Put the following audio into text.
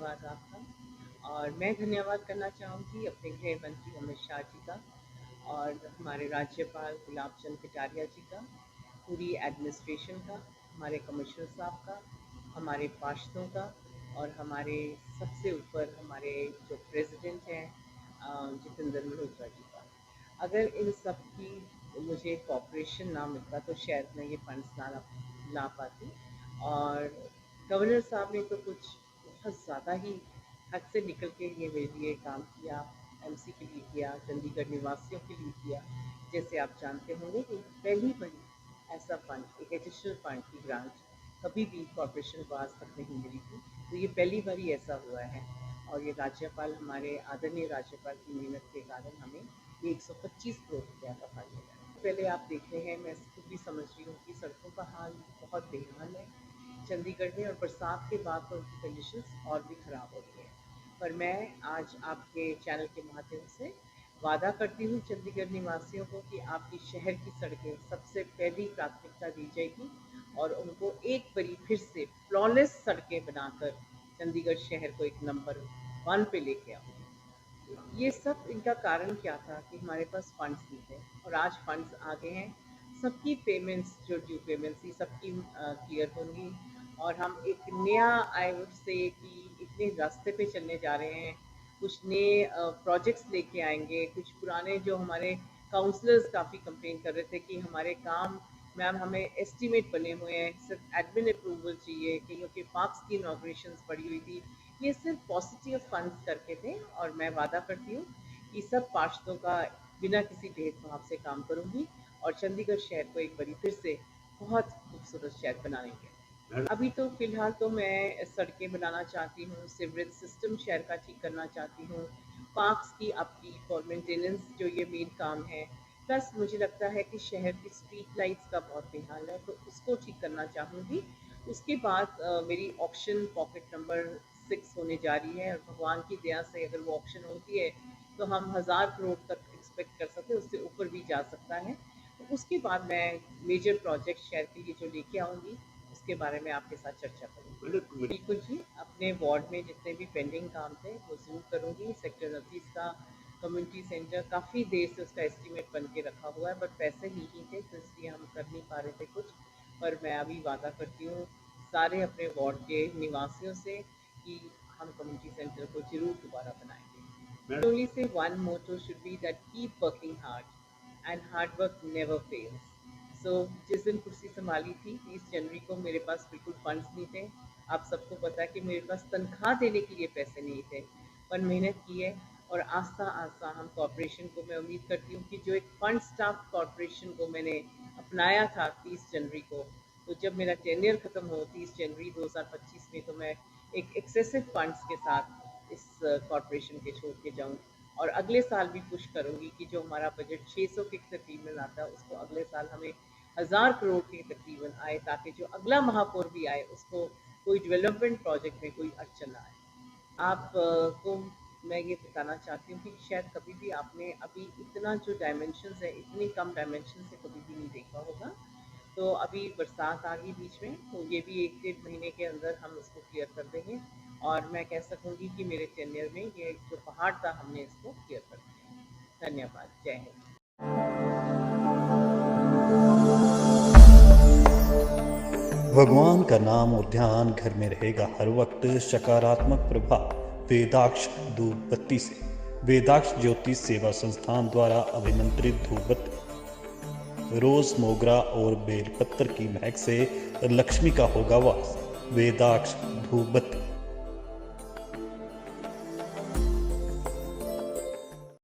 धन्यवाद आपका। और मैं धन्यवाद करना चाहूँगी अपने गृह मंत्री अमित शाह जी का और हमारे राज्यपाल गुलाब चंद कटारिया जी का, पूरी एडमिनिस्ट्रेशन का, हमारे कमिश्नर साहब का, हमारे पार्षदों का और हमारे सबसे ऊपर हमारे जो प्रेसिडेंट हैं जितेंद्र मल्होत्रा जी का। अगर इन सब की मुझे कॉपरेशन ना मिलता तो शायद मैं ये फंड्स ना ला पाती। और गवर्नर साहब ने तो कुछ बहुत ज़्यादा ही हद से निकल के ये मेरे लिए काम किया, एमसी के लिए किया, चंडीगढ़ निवासियों के लिए किया। जैसे आप जानते होंगे कि पहली बड़ी ऐसा फंड, एक एडिशनल फंड की ग्रांट कभी भी कॉरपोरेशन को आज तक नहीं मिली थी, तो ये पहली बार ही ऐसा हुआ है। और ये राज्यपाल, हमारे आदरणीय राज्यपाल की मेहनत के कारण हमें ये 125 करोड़ रुपया का फंड मिला है। पहले आप देख रहे हैं, मैं खुद भी समझ रही हूँ कि सड़कों का हाल बहुत बेहाल है चंडीगढ़ में, और बरसात के बाद तो उनकी कंडीशंस और भी ख़राब हो गई है। पर मैं आज आपके चैनल के माध्यम से वादा करती हूँ चंडीगढ़ निवासियों को कि आपकी शहर की सड़कें सबसे पहली प्राथमिकता दी जाएगी और उनको एक बारी फिर से फ्लॉलेस सड़कें बनाकर चंडीगढ़ शहर को एक नंबर 1 पे लेके आऊँगी। ये सब इनका कारण क्या था कि हमारे पास फंड्स नहीं थे, और आज फंड्स आ गए हैं। सबकी पेमेंट्स, जो ड्यू पेमेंट्स थी, सबकी क्लियर होंगी और हम एक नया, आई वुड से कि इतने रास्ते पे चलने जा रहे हैं। कुछ नए प्रोजेक्ट्स लेके आएंगे। कुछ पुराने जो हमारे काउंसलर्स काफ़ी कंप्लेन कर रहे थे कि हमारे काम, मैम हमें एस्टीमेट बने हुए हैं, सिर्फ एडमिन अप्रूवल चाहिए, कईयों के पार्क्स की इनॉग्रेशंस पड़ी हुई थी। ये सिर्फ पॉजिटिव फंड्स करके थे, और मैं वादा करती हूँ कि सब पार्षदों का बिना किसी भेदभाव से काम करूँगी और चंडीगढ़ शहर को एक बारी फिर से बहुत खूबसूरत शहर बनाएंगे। अभी तो फ़िलहाल तो मैं सड़कें बनाना चाहती हूँ, सीवरेज सिस्टम शहर का ठीक करना चाहती हूँ, पार्क्स की अपकीप और मेंटेनेंस, जो ये मेन काम है। प्लस मुझे लगता है कि शहर की स्ट्रीट लाइट्स का बहुत बेहाल है, तो उसको ठीक करना चाहूँगी। उसके बाद मेरी ऑक्शन पॉकेट नंबर 6 होने जा रही है, और भगवान की दया से अगर वो ऑक्शन होती है तो हम 1000 करोड़ तक एक्सपेक्ट कर सकते हैं, उससे ऊपर भी जा सकता है। तो उसके बाद मैं मेजर प्रोजेक्ट शहर के लिए जो लेके आऊँगी उसके बारे में आपके साथ चर्चा करूँगी। बिल्कुल जी, अपने वार्ड में जितने भी पेंडिंग काम थे वो ज़रूर करूँगी। सेक्टर 29 का कम्युनिटी सेंटर काफ़ी देर से उसका एस्टीमेट बन के रखा हुआ है, बट पैसे नहीं थे तो इसलिए हम कर नहीं पा रहे थे कुछ। पर मैं अभी वादा करती हूँ सारे अपने वार्ड के निवासियों से कि हम कम्युनिटी सेंटर को ज़रूर दोबारा बनाएंगे। ओनली से one motto should be that keep working hard and hard work never fails. जिस दिन कुर्सी संभाली थी 30 जनवरी को, मेरे पास बिल्कुल फंड्स नहीं थे। आप सबको पता है कि मेरे पास तनख्वाह देने के लिए पैसे नहीं थे, पर मेहनत की है और आस्ता आस्ता हम कॉरपोरेशन को, मैं उम्मीद करती हूँ कि जो एक फंड स्टाफ कॉरपोरेशन को मैंने अपनाया था 30 जनवरी को, तो जब मेरा टेन्योर ख़त्म हो 30 जनवरी 2025 में, तो मैं एक एक्सेसिव फंड्स के साथ इस कॉरपोरेशन के छोड़ के जाऊँ। और अगले साल भी पुश करूँगी कि जो हमारा बजट 600 के तकरीबन आता है, उसको अगले साल हमें 1000 करोड़ के तकरीबन आए, ताकि जो अगला महापौर भी आए उसको कोई डेवलपमेंट प्रोजेक्ट में कोई अड़चन ना आए। आप को मैं ये बताना चाहती हूँ कि शायद कभी भी आपने अभी इतना जो डायमेंशंस है, इतनी कम डायमेंशन से कभी भी नहीं देखा होगा। तो अभी बरसात आ गई बीच में, तो ये भी 1 डेढ़ महीने के अंदर हम इसको क्लियर कर देंगे, और मैं कह सकूँगी कि मेरे टेन्योर में ये जो पहाड़ था हमने इसको क्लियर कर दिया। धन्यवाद। जय हिंद। भगवान का नाम और ध्यान घर में रहेगा हर वक्त, सकारात्मक प्रभाव वेदाक्ष धूप बत्ती से। वेदाक्ष ज्योतिष सेवा संस्थान द्वारा अभिमंत्रित धूप बत्ती रोज, मोगरा और बेलपत्र की महक से लक्ष्मी का होगा वास। वेदाक्ष धूप बत्ती।